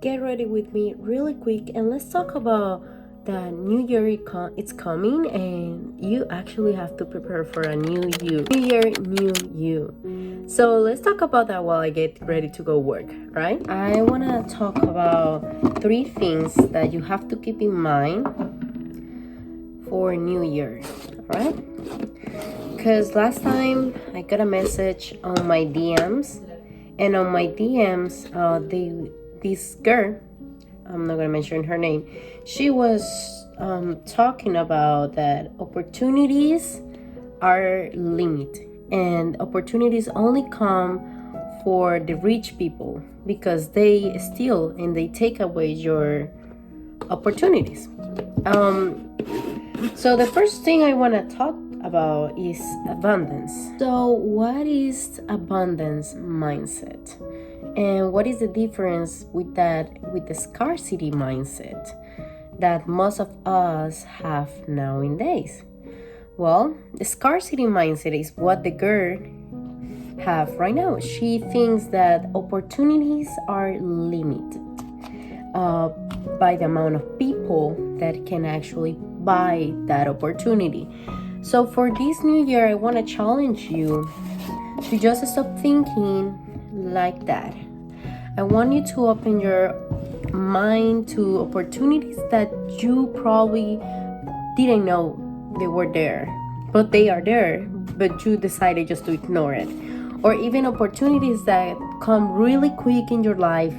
get ready with me really quick and let's talk about the new year. It's coming and you actually have to prepare for a new you. New year, new you. So let's talk about that while I get ready to go work, right? I want to talk about 3 things that you have to keep in mind for new year, all right? Because last time I got a message on my DMs, and on my DMs, this girl, I'm not gonna mention her name, she was talking about that opportunities are limited, and opportunities only come for the rich people because they steal and they take away your opportunities. So the first thing I want to talk about is abundance. So what is abundance mindset, and what is the difference with the scarcity mindset that most of us have nowadays? Well, the scarcity mindset is what the girl have right now. She thinks that opportunities are limited by the amount of people that can actually buy that opportunity. So for this new year, I want to challenge you to just stop thinking like that. I want you to open your mind to opportunities that you probably didn't know they were there, but they are there, but you decided just to ignore it. Or even opportunities that come really quick in your life,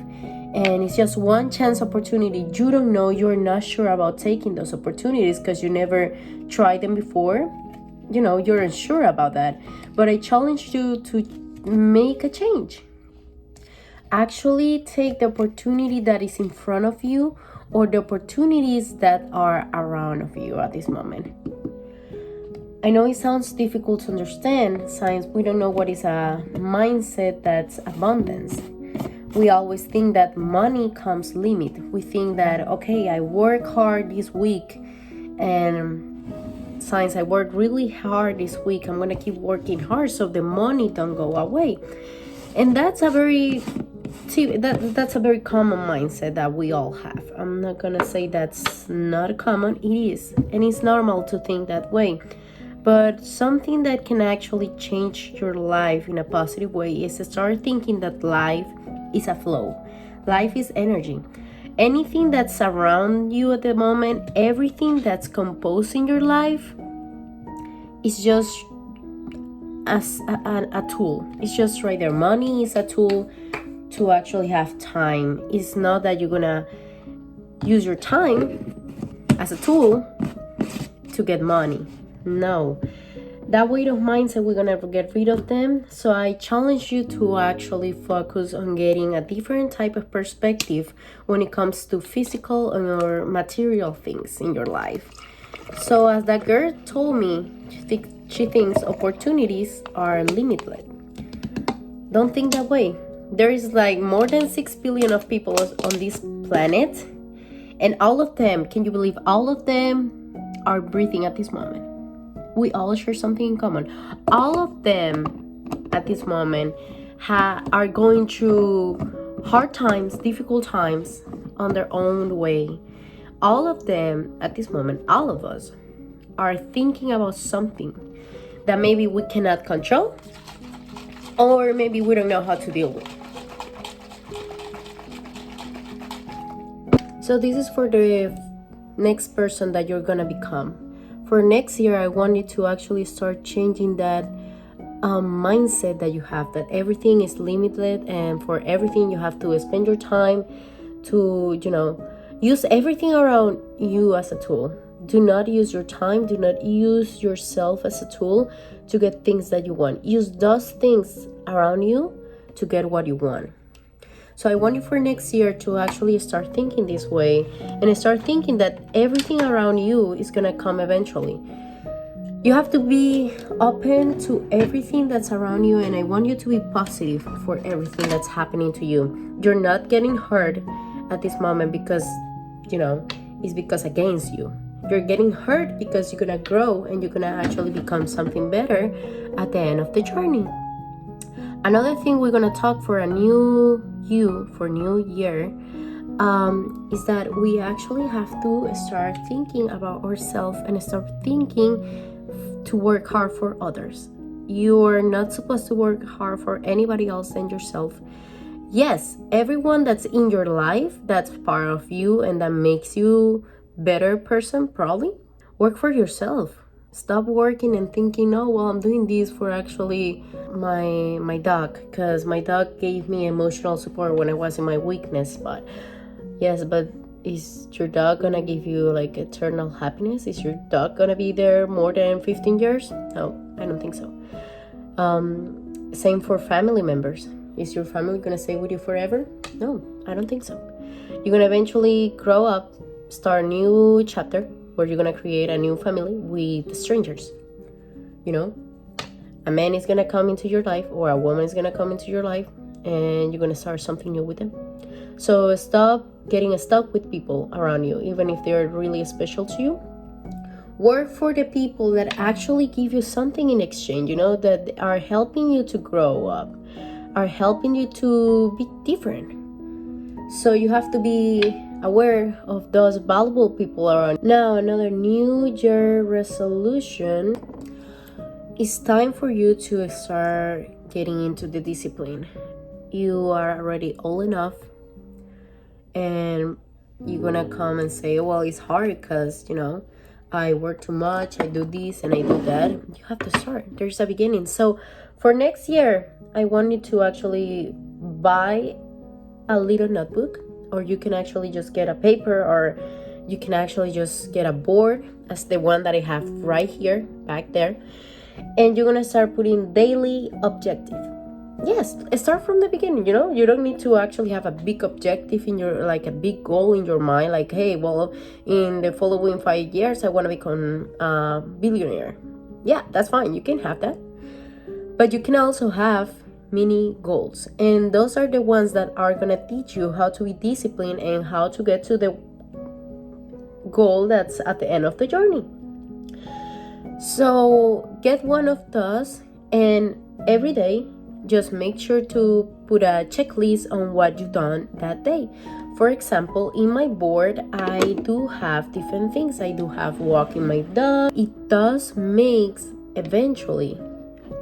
and it's just one chance opportunity. You don't know, you're not sure about taking those opportunities because you never tried them before. You know, you're unsure about that. But I challenge you to make a change. Actually take the opportunity that is in front of you, or the opportunities that are around of you at this moment. I know it sounds difficult to understand since we don't know what is a mindset that's abundance. We always think that money comes limit. We think that, okay, I work hard this week, and since I work really hard this week, I'm gonna keep working hard so the money don't go away. And that's a very common mindset that we all have. I'm not gonna say that's not common. It is, and it's normal to think that way. But something that can actually change your life in a positive way is to start thinking that life is a flow. Life is energy. Anything that's around you at the moment, everything that's composing your life is just as a tool. It's just right there. Money is a tool to actually have time. It's not that you're gonna use your time as a tool to get money. No. That way of mindset, we're gonna get rid of them. So I challenge you to actually focus on getting a different type of perspective when it comes to physical or material things in your life. So as that girl told me, she thinks opportunities are limitless. Don't think that way. There is like more than 6 billion of people on this planet, and all of them, can you believe all of them are breathing at this moment? We all share something in common. All of them at this moment are going through hard times, difficult times on their own way. All of them at this moment, all of us, are thinking about something that maybe we cannot control, or maybe we don't know how to deal with. So this is for the next person that you're gonna become. For next year, I want you to actually start changing that mindset that you have, that everything is limited, and for everything you have to spend your time to, use everything around you as a tool. Do not use your time, do not use yourself as a tool to get things that you want. Use those things around you to get what you want. So I want you for next year to actually start thinking this way, and start thinking that everything around you is gonna come eventually. You have to be open to everything that's around you, and I want you to be positive for everything that's happening to you. You're not getting hurt at this moment because, it's because against you. You're getting hurt because you're gonna grow and you're gonna actually become something better at the end of the journey. Another thing we're gonna talk for a new you, for new year, is that we actually have to start thinking about ourselves and start thinking to work hard for others. You're not supposed to work hard for anybody else than yourself. Yes, everyone that's in your life, that's part of you and that makes you better person, probably. Work for yourself. Stop working and thinking, oh, well, I'm doing this for actually my dog, because my dog gave me emotional support when I was in my weakness. But yes, but is your dog gonna give you like eternal happiness? Is your dog gonna be there more than 15 years? No, I don't think so. Same for family members. Is your family gonna stay with you forever? No, I don't think so. You're gonna eventually grow up, start a new chapter where you're gonna create a new family with strangers. You know, a man is gonna come into your life or a woman is gonna come into your life and you're gonna start something new with them. So stop getting stuck with people around you, even if they're really special to you. Work for the people that actually give you something in exchange, you know, that are helping you to grow up, are helping you to be different. So you have to be aware of those valuable people around. Now, another New Year resolution. It's time for you to start getting into the discipline. You are already old enough, and you're gonna come and say, well, it's hard because, you know, I work too much, I do this and I do that. You have to start. There's a beginning. So for next year, I want you to actually buy a little notebook, or you can actually just get a paper, or you can actually just get a board as the one that I have right here, back there. And you're gonna start putting daily objective. Yes, start from the beginning, you know. You don't need to actually have a big objective in your, like a big goal in your mind, like, hey, well, in the following 5 years I want to become a billionaire. Yeah, that's fine, you can have that. But you can also have mini goals, and those are the ones that are gonna teach you how to be disciplined and how to get to the goal that's at the end of the journey. So get one of those, and every day just make sure to put a checklist on what you've done that day. For example, in my board, I do have different things. I do have walking my dog. It does makes eventually,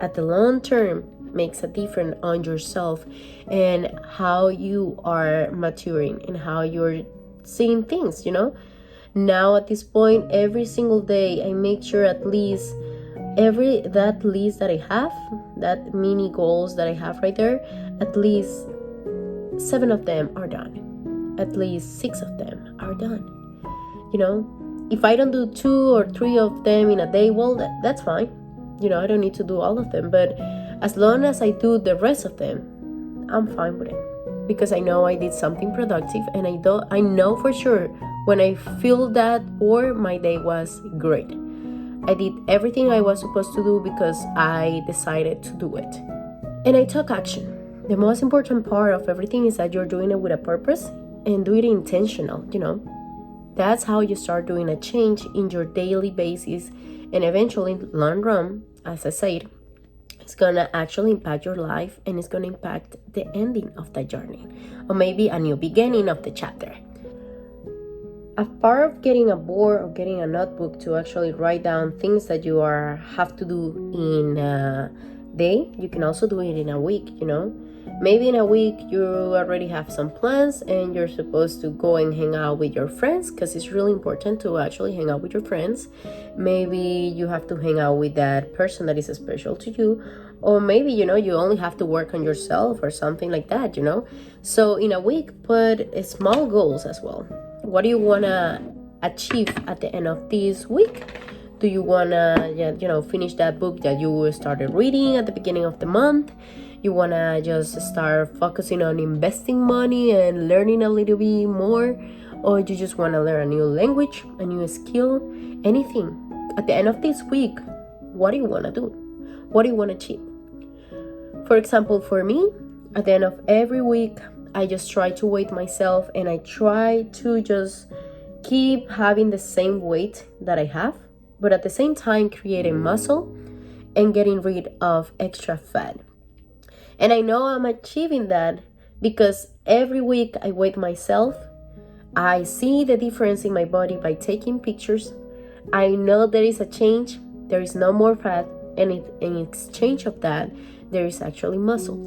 at the long term, makes a difference on yourself and how you are maturing and how you're seeing things, you know. Now at this point, every single day, I make sure at least that list that I have, that mini goals that I have right there, at least 7 of them are done. At least 6 of them are done. You know, if I don't do 2 or 3 of them in a day, well, that's fine. You know, I don't need to do all of them, but as long as I do the rest of them, I'm fine with it, because I know I did something productive, and I know for sure when I feel that bored, my day was great. I did everything I was supposed to do because I decided to do it. And I took action. The most important part of everything is that you're doing it with a purpose and do it intentional, you know. That's how you start doing a change in your daily basis, and eventually, long run, as I said, it's gonna actually impact your life, and it's gonna impact the ending of the journey, or maybe a new beginning of the chapter. A part of getting a board or getting a notebook to actually write down things that you have to do in a day, you can also do it in a week, you know. Maybe in a week you already have some plans and you're supposed to go and hang out with your friends, because it's really important to actually hang out with your friends. Maybe you have to hang out with that person that is special to you, or maybe, you know, you only have to work on yourself or something like that, you know. So in a week, put small goals as well. What do you want to achieve at the end of this week? Do you want to, you know, finish that book that you started reading at the beginning of the month? You want to just start focusing on investing money and learning a little bit more? Or you just want to learn a new language, a new skill, anything? At the end of this week, what do you want to do? What do you want to achieve? For example, for me, at the end of every week, I just try to weigh myself, and I try to just keep having the same weight that I have, but at the same time creating muscle and getting rid of extra fat. And I know I'm achieving that because every week I weigh myself I see the difference in my body by taking pictures. I know there is a change. There is no more fat, and in exchange of that, there is actually muscle.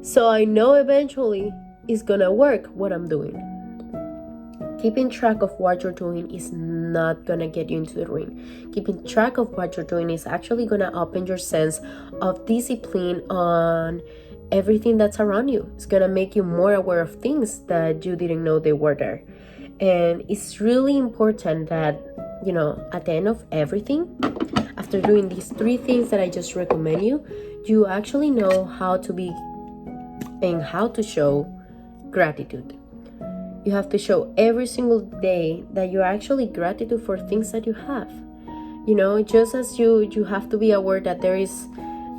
So I know eventually it's gonna work what I'm doing. Keeping track of what you're doing is not gonna get you into the ring. Keeping track of what you're doing is actually gonna open your sense of discipline on everything that's around you. It's gonna make you more aware of things that you didn't know they were there. And it's really important that, you know, at the end of everything, after doing these 3 things that I just recommend you actually know how to be and how to show gratitude. You have to show every single day that you're actually gratitude for things that you have. You know, just as you have to be aware that there is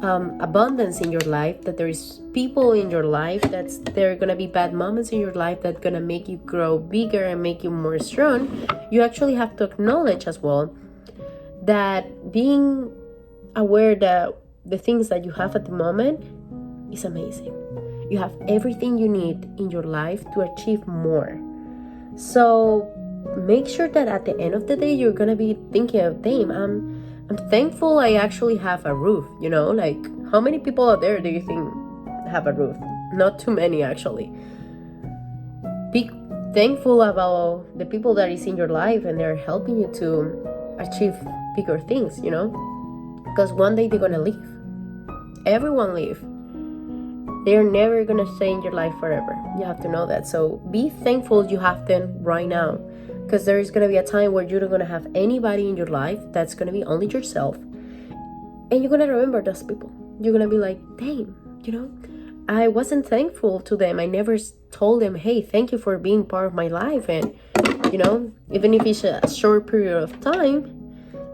abundance in your life, that there is people in your life, there are gonna be bad moments in your life that gonna make you grow bigger and make you more strong. You actually have to acknowledge as well that being aware that the things that you have at the moment is amazing. You have everything you need in your life to achieve more. So make sure that at the end of the day, you're gonna be thinking of, damn, I'm thankful I actually have a roof, you know? Like, how many people out there do you think have a roof? Not too many, actually. Be thankful about the people that is in your life and they're helping you to achieve bigger things, you know? Because one day they're gonna leave. Everyone leave. They're never gonna stay in your life forever. You have to know that. So be thankful you have them right now, because there is gonna be a time where you're not gonna have anybody in your life. That's gonna be only yourself, and you're gonna remember those people. You're gonna be like, dang, you know, I wasn't thankful to them. I never told them, hey, thank you for being part of my life. And you know, even if it's a short period of time,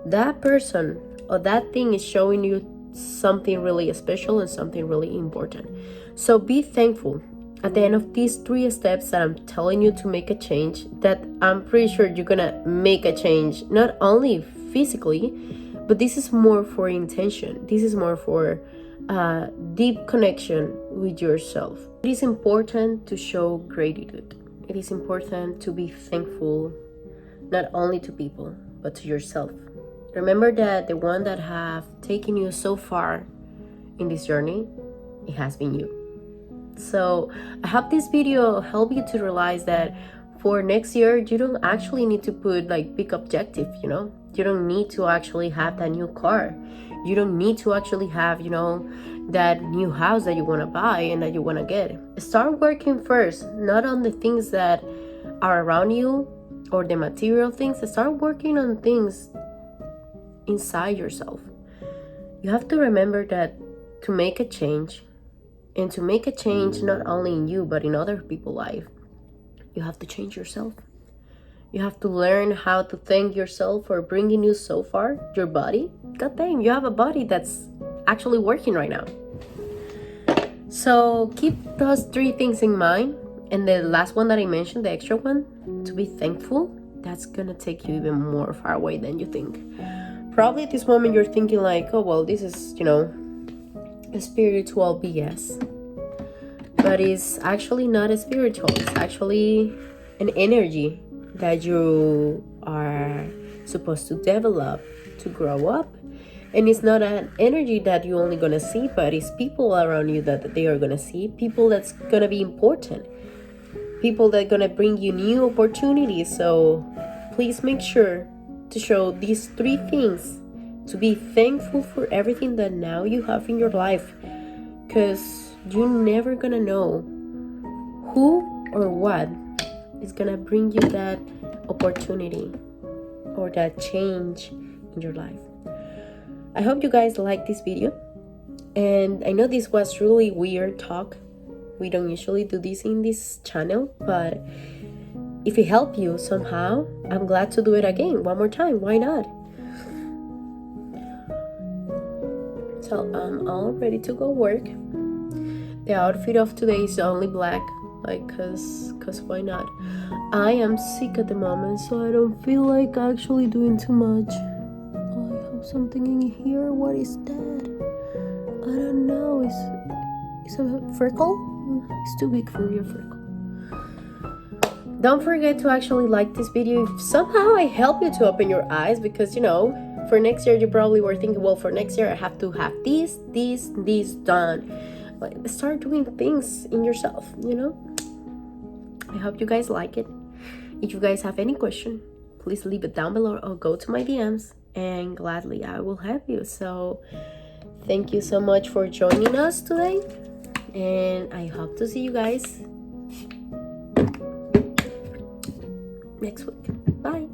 that person or that thing is showing you something really special and something really important. So be thankful at the end of these 3 steps that I'm telling you to make a change, that I'm pretty sure you're gonna make a change, not only physically, but this is more for intention. This is more for deep connection with yourself. It is important to show gratitude. It is important to be thankful, not only to people, but to yourself. Remember that the one that have taken you so far in this journey, it has been you. So I hope this video helped you to realize that for next year, you don't actually need to put like big objective, you know? You don't need to actually have that new car. You don't need to actually have, you know, that new house that you want to buy and that you want to get. Start working first, not on the things that are around you or the material things. Start working on things inside yourself. You have to remember that to make a change, and to make a change not only in you but in other people's life, you have to change yourself. You have to learn how to thank yourself for bringing you so far. Your body, god damn, you have a body that's actually working right now. So keep those 3 things in mind. And the last one that I mentioned, the extra one, to be thankful, that's gonna take you even more far away than you think. Probably at this moment you're thinking like, oh well, this is, you know, a spiritual BS. But it's actually not a spiritual. It's actually an energy that you are supposed to develop to grow up. And it's not an energy that you're only gonna see, but it's people around you that they are gonna see. People that's gonna be important. People that are gonna bring you new opportunities. So please make sure to show these 3 things, to be thankful for everything that now you have in your life, because you're never gonna know who or what is gonna bring you that opportunity or that change in your life. I hope you guys like this video, and I know this was really weird talk. We don't usually do this in this channel, but if it helped you somehow, I'm glad to do it again one more time. Why not? So I'm all ready to go work. The outfit of today is only black, like cause why not? I am sick at the moment, so I don't feel like actually doing too much. Oh, I have something in here. What is that? I don't know. It's a freckle? It's too big for your freckle. Don't forget to actually like this video if somehow I help you to open your eyes, because, you know, for next year you probably were thinking, well, for next year I have to have this done. But start doing things in yourself, you know. I hope you guys like it. If you guys have any question, please leave it down below or go to my DMs, and gladly I will help you. So thank you so much for joining us today, and I hope to see you guys next week. Bye.